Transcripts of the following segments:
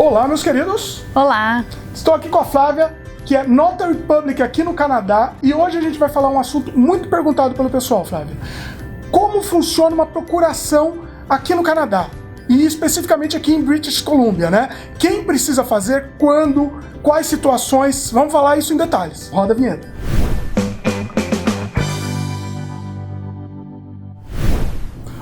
Olá, meus queridos. Olá. Estou aqui com a Flávia, que é Notary Public aqui no Canadá, e hoje a gente vai falar um assunto muito perguntado pelo pessoal, Flávia. Como funciona uma procuração aqui no Canadá? E especificamente aqui em British Columbia, né? Quem precisa fazer, quando, quais situações? Vamos falar isso em detalhes. Roda a vinheta.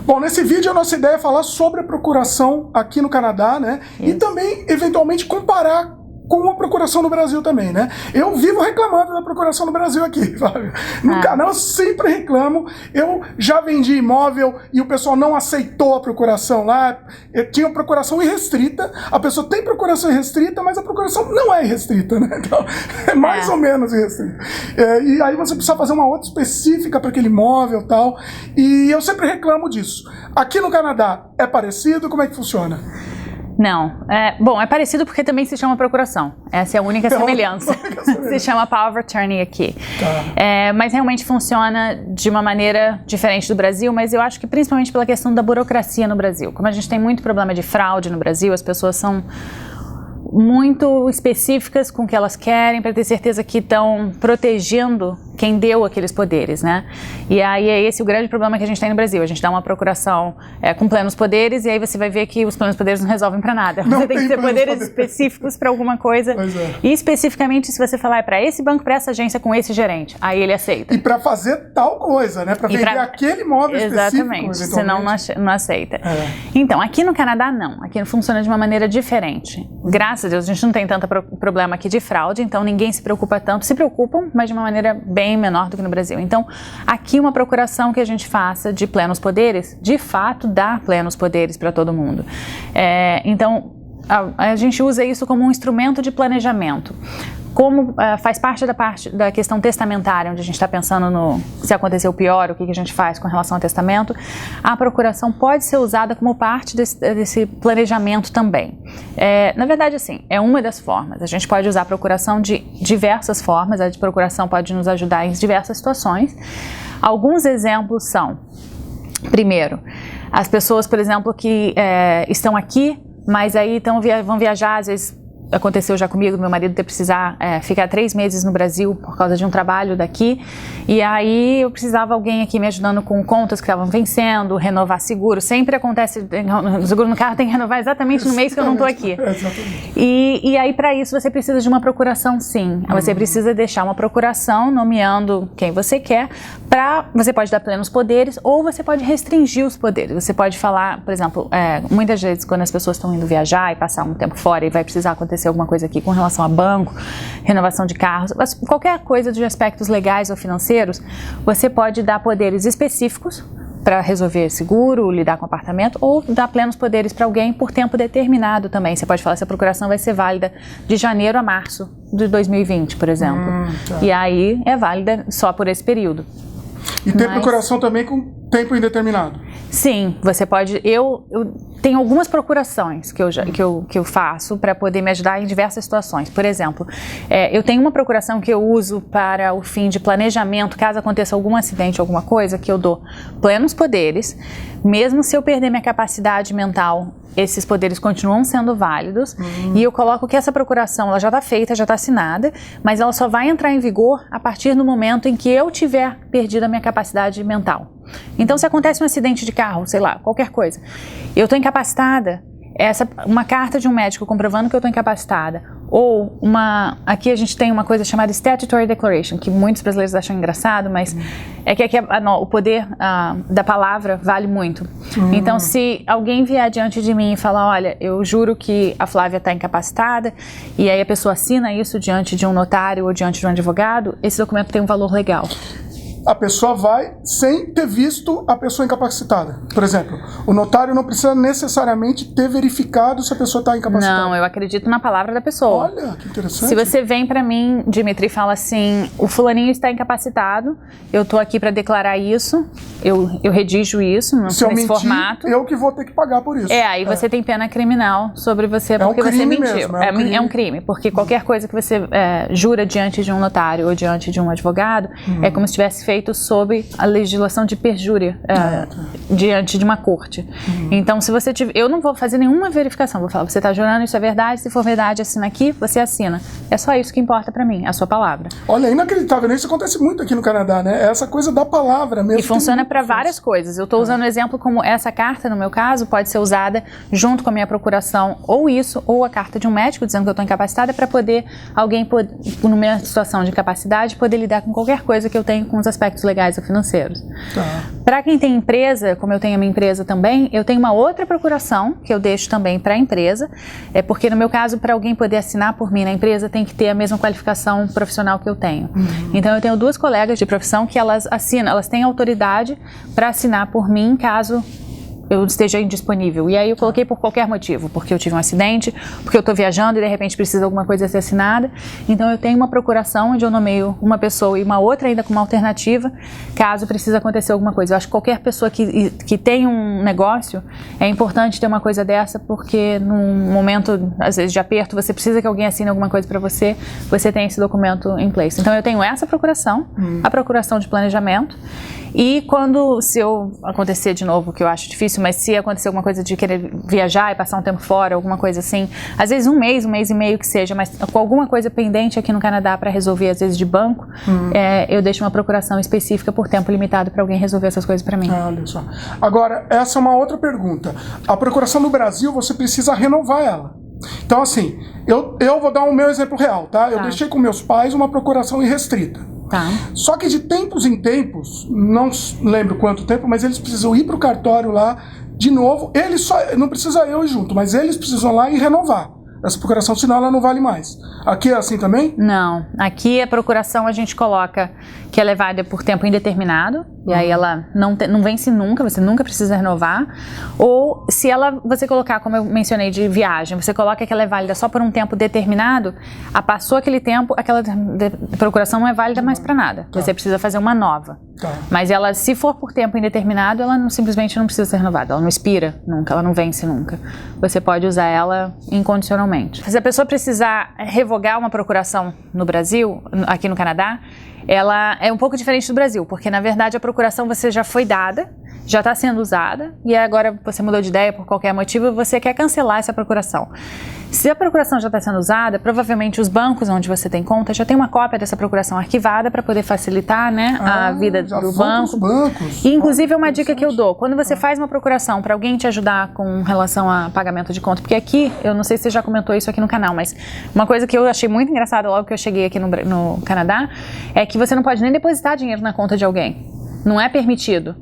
Bom, nesse vídeo a nossa ideia é falar sobre a procuração aqui no Canadá, né? Isso. E também, eventualmente, comparar com a procuração no Brasil também, né? Eu vivo reclamando da procuração no Brasil aqui, Flávia. No canal eu sempre reclamo. Eu já vendi imóvel e o pessoal não aceitou a procuração lá. Eu tinha procuração irrestrita. A pessoa tem procuração irrestrita, mas a procuração não é irrestrita, né? Então, é mais ou menos irrestrita. E aí você precisa fazer uma outra específica para aquele imóvel e tal. E eu sempre reclamo disso. Aqui no Canadá é parecido? Como é que funciona? Não. Bom, é parecido porque também se chama procuração. Essa é a única semelhança. Se chama Power of Attorney aqui. Tá. Mas realmente funciona de uma maneira diferente do Brasil, mas eu acho que principalmente pela questão da burocracia no Brasil. Como a gente tem muito problema de fraude no Brasil, as pessoas são muito específicas com o que elas querem para ter certeza que estão protegendo quem deu aqueles poderes, né? E aí é esse o grande problema que a gente tem no Brasil. A gente dá uma procuração com plenos poderes e aí você vai ver que os plenos poderes não resolvem para nada. Você tem que ter poderes específicos para alguma coisa. E especificamente se você falar para esse banco, para essa agência com esse gerente, aí ele aceita. E para fazer tal coisa, né? Para vender aquele imóvel específico. Exatamente, senão não aceita. Então, aqui no Canadá não. Aqui funciona de uma maneira diferente. Graças a Deus, a gente não tem tanto problema aqui de fraude, então ninguém se preocupa tanto. Se preocupam, mas de uma maneira bem menor do que no Brasil. Então, aqui uma procuração que a gente faça de plenos poderes, de fato dá plenos poderes para todo mundo. Então, a gente usa isso como um instrumento de planejamento. Como faz parte da questão testamentária, onde a gente está pensando se aconteceu pior, o que a gente faz com relação ao testamento, a procuração pode ser usada como parte desse planejamento também. Na verdade, assim, é uma das formas. A gente pode usar a procuração de diversas formas, a procuração pode nos ajudar em diversas situações. Alguns exemplos são, primeiro, as pessoas, por exemplo, que estão aqui, mas aí vão viajar, às vezes. Aconteceu já comigo, meu marido ter precisar ficar 3 meses no Brasil por causa de um trabalho daqui, e aí eu precisava alguém aqui me ajudando com contas que estavam vencendo, renovar seguro. Sempre acontece, o seguro no carro tem que renovar exatamente no mês que eu não estou aqui. E aí para isso você precisa de uma procuração, sim. Você precisa deixar uma procuração nomeando quem você quer, você pode dar plenos poderes ou você pode restringir os poderes. Você pode falar, por exemplo, muitas vezes quando as pessoas estão indo viajar e passar um tempo fora e vai precisar acontecer alguma coisa aqui com relação a banco, renovação de carros, qualquer coisa de aspectos legais ou financeiros, você pode dar poderes específicos para resolver seguro, lidar com apartamento, ou dar plenos poderes para alguém por tempo determinado também. Você pode falar que essa procuração vai ser válida de janeiro a março de 2020, por exemplo. E aí é válida só por esse período. E tem procuração também com tempo indeterminado? Sim, você pode. Eu tenho algumas procurações que eu faço para poder me ajudar em diversas situações. Por exemplo, eu tenho uma procuração que eu uso para o fim de planejamento, caso aconteça algum acidente, alguma coisa, que eu dou plenos poderes, mesmo se eu perder minha capacidade mental, esses poderes continuam sendo válidos, e eu coloco que essa procuração ela já está feita, já está assinada, mas ela só vai entrar em vigor a partir do momento em que eu tiver perdido a minha capacidade mental. Então, se acontece um acidente de carro, sei lá, qualquer coisa, eu estou incapacitada, uma carta de um médico comprovando que eu estou incapacitada, ou aqui a gente tem uma coisa chamada Statutory Declaration, que muitos brasileiros acham engraçado, mas é que aqui o poder da palavra vale muito. Então, se alguém vier diante de mim e falar, olha, eu juro que a Flávia está incapacitada, e aí a pessoa assina isso diante de um notário ou diante de um advogado, esse documento tem um valor legal. A pessoa vai sem ter visto a pessoa incapacitada. Por exemplo, o notário não precisa necessariamente ter verificado se a pessoa está incapacitada. Não, eu acredito na palavra da pessoa. Olha, que interessante. Se você vem para mim, Dimitri, e fala assim, o fulaninho está incapacitado, eu estou aqui para declarar isso, eu redijo isso nesse formato. Eu que vou ter que pagar por isso. Aí você tem pena criminal sobre você porque você mentiu. Mesmo, é um crime, porque qualquer coisa que você jura diante de um notário ou diante de um advogado, é como se tivesse feito feito sob a legislação de perjúria diante de uma corte. Então, se você tiver, eu não vou fazer nenhuma verificação, vou falar, você está jurando, isso é verdade, se for verdade, assina aqui, você assina. É só isso que importa para mim, a sua palavra. Olha, é inacreditável, isso acontece muito aqui no Canadá, né? Essa coisa da palavra mesmo. E funciona para várias coisas. Eu estou usando o exemplo como essa carta, no meu caso, pode ser usada junto com a minha procuração, ou isso, ou a carta de um médico dizendo que eu estou incapacitada, para poder alguém, numa minha situação de incapacidade, poder lidar com qualquer coisa que eu tenho com os aspectos legais ou financeiros. Para quem tem empresa, como eu tenho a minha empresa também, eu tenho uma outra procuração que eu deixo também para a empresa, porque no meu caso, para alguém poder assinar por mim na empresa, tem que ter a mesma qualificação profissional que eu tenho. Então eu tenho 2 colegas de profissão que elas assinam, elas têm autoridade para assinar por mim caso eu esteja indisponível. E aí eu coloquei por qualquer motivo, porque eu tive um acidente, porque eu estou viajando e de repente precisa de alguma coisa ser assinada. Então eu tenho uma procuração onde eu nomeio uma pessoa e uma outra ainda com uma alternativa, caso precise acontecer alguma coisa. Eu acho que qualquer pessoa que tem um negócio, é importante ter uma coisa dessa, porque num momento, às vezes, de aperto, você precisa que alguém assine alguma coisa para você, você tem esse documento em place. Então eu tenho essa procuração, a procuração de planejamento, e se eu acontecer de novo, que eu acho difícil, mas se acontecer alguma coisa de querer viajar e passar um tempo fora, alguma coisa assim, às vezes um mês e meio que seja, mas com alguma coisa pendente aqui no Canadá para resolver, às vezes de banco, eu deixo uma procuração específica por tempo limitado para alguém resolver essas coisas para mim. Olha só. Agora, essa é uma outra pergunta. A procuração no Brasil, você precisa renovar ela. Então, assim, eu vou dar o meu exemplo real, tá? Eu deixei com meus pais uma procuração irrestrita. Só que de tempos em tempos, não lembro quanto tempo, mas eles precisam ir para o cartório lá de novo. Eles só, não precisa eu ir junto, mas eles precisam lá e renovar essa procuração, senão ela não vale mais. Aqui é assim também? Não. Aqui a procuração a gente coloca que ela é válida por tempo indeterminado, e aí ela não vence nunca, você nunca precisa renovar. Ou se você colocar, como eu mencionei, de viagem, você coloca que ela é válida só por um tempo determinado, passou aquele tempo, aquela procuração não é válida mais para nada. Você precisa fazer uma nova. Mas ela, se for por tempo indeterminado, ela simplesmente não precisa ser renovada. Ela não expira nunca, ela não vence nunca. Você pode usar ela incondicionalmente. Se a pessoa precisar revogar uma procuração no Brasil, aqui no Canadá, ela é um pouco diferente do Brasil, porque na verdade a procuração você já foi dada, já está sendo usada, e agora você mudou de ideia por qualquer motivo e você quer cancelar essa procuração. Se a procuração já está sendo usada, provavelmente os bancos onde você tem conta já tem uma cópia dessa procuração arquivada para poder facilitar, né, a vida do banco. E inclusive é uma dica que eu dou, quando você faz uma procuração para alguém te ajudar com relação a pagamento de conta, porque aqui, eu não sei se você já comentou isso aqui no canal, mas uma coisa que eu achei muito engraçada logo que eu cheguei aqui no Canadá, é que você não pode nem depositar dinheiro na conta de alguém. Não é permitido.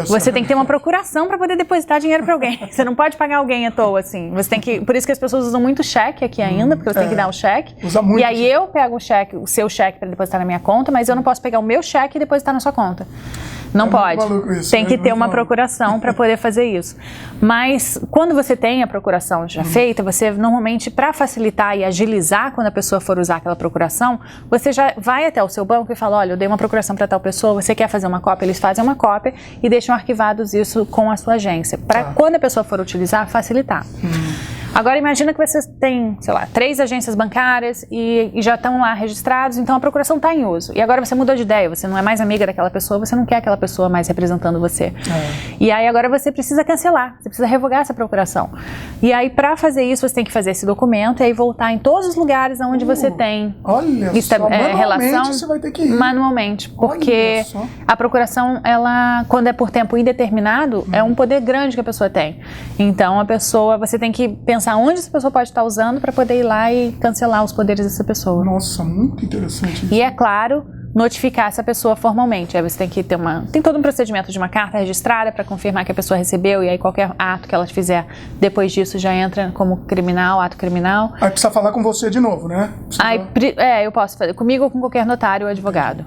Você tem que ter uma procuração para poder depositar dinheiro para alguém. Você não pode pagar alguém à toa, assim. Você tem que, por isso que as pessoas usam muito cheque aqui ainda, porque você tem que dar o cheque. Usa muito. E aí eu pego o seu cheque para depositar na minha conta, mas eu não posso pegar o meu cheque e depositar na sua conta. Não pode. Tem que ter uma procuração para poder fazer isso. Mas quando você tem a procuração já feita, você normalmente, para facilitar e agilizar quando a pessoa for usar aquela procuração, você já vai até o seu banco e fala, olha, eu dei uma procuração para tal pessoa, você quer fazer uma cópia? Eles fazem uma cópia e deixam arquivados isso com a sua agência, para quando a pessoa for utilizar, facilitar. Agora imagina que você tem, sei lá, 3 agências bancárias e já estão lá registrados, então a procuração está em uso. E agora você mudou de ideia, você não é mais amiga daquela pessoa, você não quer aquela pessoa mais representando você. E aí agora você precisa cancelar, você precisa revogar essa procuração. E aí para fazer isso você tem que fazer esse documento e aí voltar em todos os lugares onde você tem relação, você vai ter que ir. Manualmente, porque a procuração, ela, quando é por tempo indeterminado, é um poder grande que a pessoa tem. Então a pessoa, você tem que pensar onde essa pessoa pode estar usando para poder ir lá e cancelar os poderes dessa pessoa. Nossa, muito interessante isso. E é claro, notificar essa pessoa formalmente. Aí você tem que ter tem todo um procedimento de uma carta registrada para confirmar que a pessoa recebeu, e aí qualquer ato que ela fizer depois disso já entra como criminal, ato criminal. Aí precisa falar com você de novo, né? Eu posso fazer comigo ou com qualquer notário ou advogado.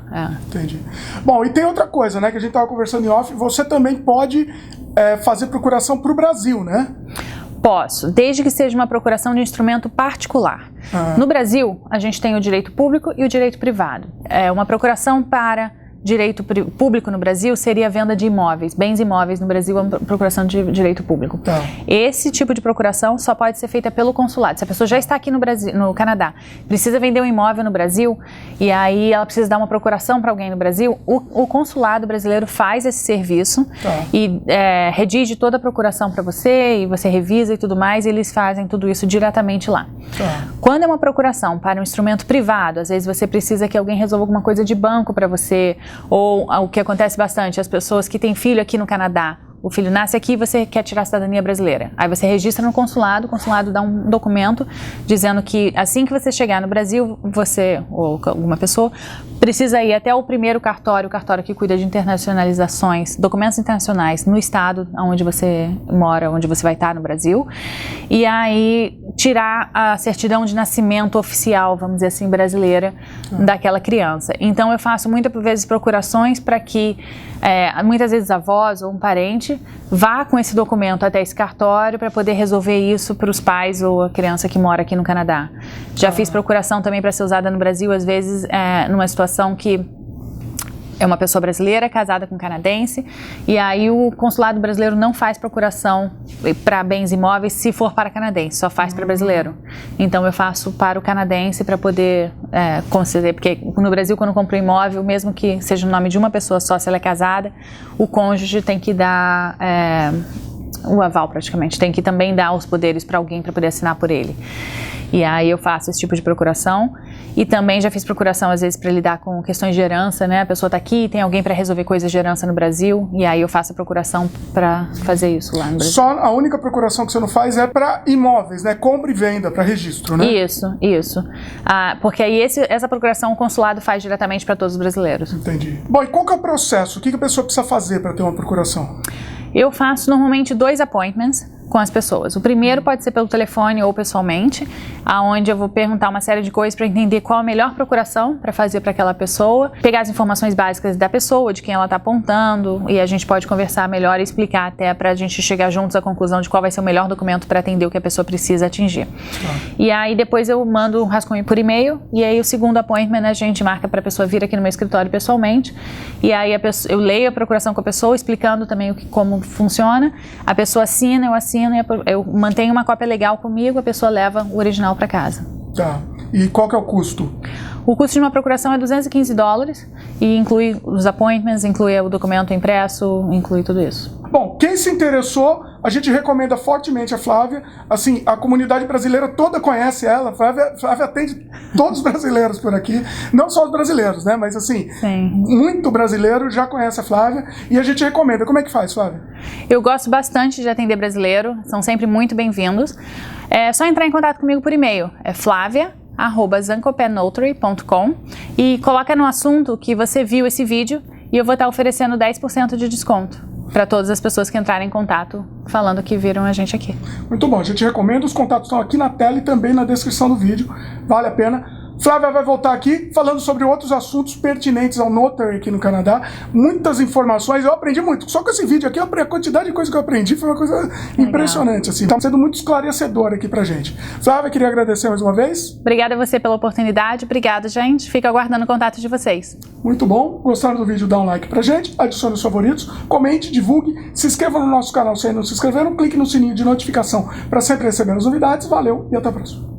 Entendi. Bom, e tem outra coisa, né, que a gente estava conversando em off, você também pode fazer procuração para o Brasil, né? Posso, desde que seja uma procuração de instrumento particular. No Brasil, a gente tem o direito público e o direito privado. É uma procuração para direito público no Brasil seria a venda de imóveis, bens imóveis no Brasil, a procuração de direito público. Tá. Esse tipo de procuração só pode ser feita pelo consulado. Se a pessoa já está aqui no Brasil, no Canadá, precisa vender um imóvel no Brasil e aí ela precisa dar uma procuração para alguém no Brasil, o consulado brasileiro faz esse serviço e redige toda a procuração para você e você revisa e tudo mais, e eles fazem tudo isso diretamente lá. Quando é uma procuração para um instrumento privado, às vezes você precisa que alguém resolva alguma coisa de banco para você, ou o que acontece bastante, as pessoas que têm filho aqui no Canadá, o filho nasce aqui e você quer tirar a cidadania brasileira. Aí você registra no consulado, o consulado dá um documento dizendo que assim que você chegar no Brasil, você ou alguma pessoa precisa ir até o primeiro cartório, o cartório que cuida de internacionalizações, documentos internacionais no estado onde você mora, onde você vai estar no Brasil, e aí tirar a certidão de nascimento oficial, vamos dizer assim, brasileira daquela criança. Então eu faço muitas vezes procurações para que muitas vezes avós ou um parente vá com esse documento até esse cartório para poder resolver isso para os pais ou a criança que mora aqui no Canadá. Já fiz procuração também para ser usada no Brasil, às vezes numa situação que é uma pessoa brasileira casada com um canadense, e aí o consulado brasileiro não faz procuração para bens imóveis se for para canadense, só faz para brasileiro. Então eu faço para o canadense para poder conceder, porque no Brasil quando eu compro um imóvel, mesmo que seja no nome de uma pessoa só, se ela é casada, o cônjuge tem que dar o aval praticamente, tem que também dar os poderes para alguém para poder assinar por ele. E aí eu faço esse tipo de procuração, e também já fiz procuração às vezes para lidar com questões de herança, né? A pessoa está aqui, tem alguém para resolver coisas de herança no Brasil, e aí eu faço a procuração para fazer isso lá no Brasil. Só a única procuração que você não faz é para imóveis, né? Compra e venda, para registro, né? Isso. Porque aí essa procuração o consulado faz diretamente para todos os brasileiros. Entendi. Bom, e qual que é o processo? O que a pessoa precisa fazer para ter uma procuração? Eu faço normalmente 2 appointments com as pessoas. O primeiro pode ser pelo telefone ou pessoalmente, aonde eu vou perguntar uma série de coisas para entender qual a melhor procuração para fazer para aquela pessoa, pegar as informações básicas da pessoa, de quem ela está apontando, e a gente pode conversar melhor e explicar até para a gente chegar juntos à conclusão de qual vai ser o melhor documento para atender o que a pessoa precisa atingir. E aí depois eu mando um rascunho por e-mail, e aí o segundo appointment a gente marca para a pessoa vir aqui no meu escritório pessoalmente, e aí eu leio a procuração com a pessoa, explicando também como funciona, a pessoa assina, eu assino, eu mantenho uma cópia legal comigo, a pessoa leva o original para casa. Tá. E qual que é o custo? O custo de uma procuração é $215 e inclui os appointments, inclui o documento impresso, inclui tudo isso. Bom, quem se interessou, a gente recomenda fortemente a Flávia. Assim, a comunidade brasileira toda conhece ela. Flávia atende todos os brasileiros por aqui. Não só os brasileiros, né? Mas assim, muito brasileiro já conhece a Flávia. E a gente recomenda. Como é que faz, Flávia? Eu gosto bastante de atender brasileiro. São sempre muito bem-vindos. É só entrar em contato comigo por e-mail. É flavia@zancopenotary.com e coloca no assunto que você viu esse vídeo e eu vou estar oferecendo 10% de desconto para todas as pessoas que entrarem em contato falando que viram a gente aqui. Muito bom, a gente recomenda, os contatos estão aqui na tela e também na descrição do vídeo, vale a pena. Flávia vai voltar aqui falando sobre outros assuntos pertinentes ao Notary aqui no Canadá. Muitas informações, eu aprendi muito. Só com esse vídeo aqui, a quantidade de coisa que eu aprendi foi uma coisa impressionante. Assim. Tá sendo muito esclarecedor aqui pra gente. Flávia, queria agradecer mais uma vez. Obrigada a você pela oportunidade. Obrigada, gente. Fico aguardando o contato de vocês. Muito bom. Gostaram do vídeo? Dá um like pra gente, adicione os favoritos, comente, divulgue, se inscreva no nosso canal se ainda não se inscreveram, clique no sininho de notificação para sempre receber as novidades. Valeu e até a próxima.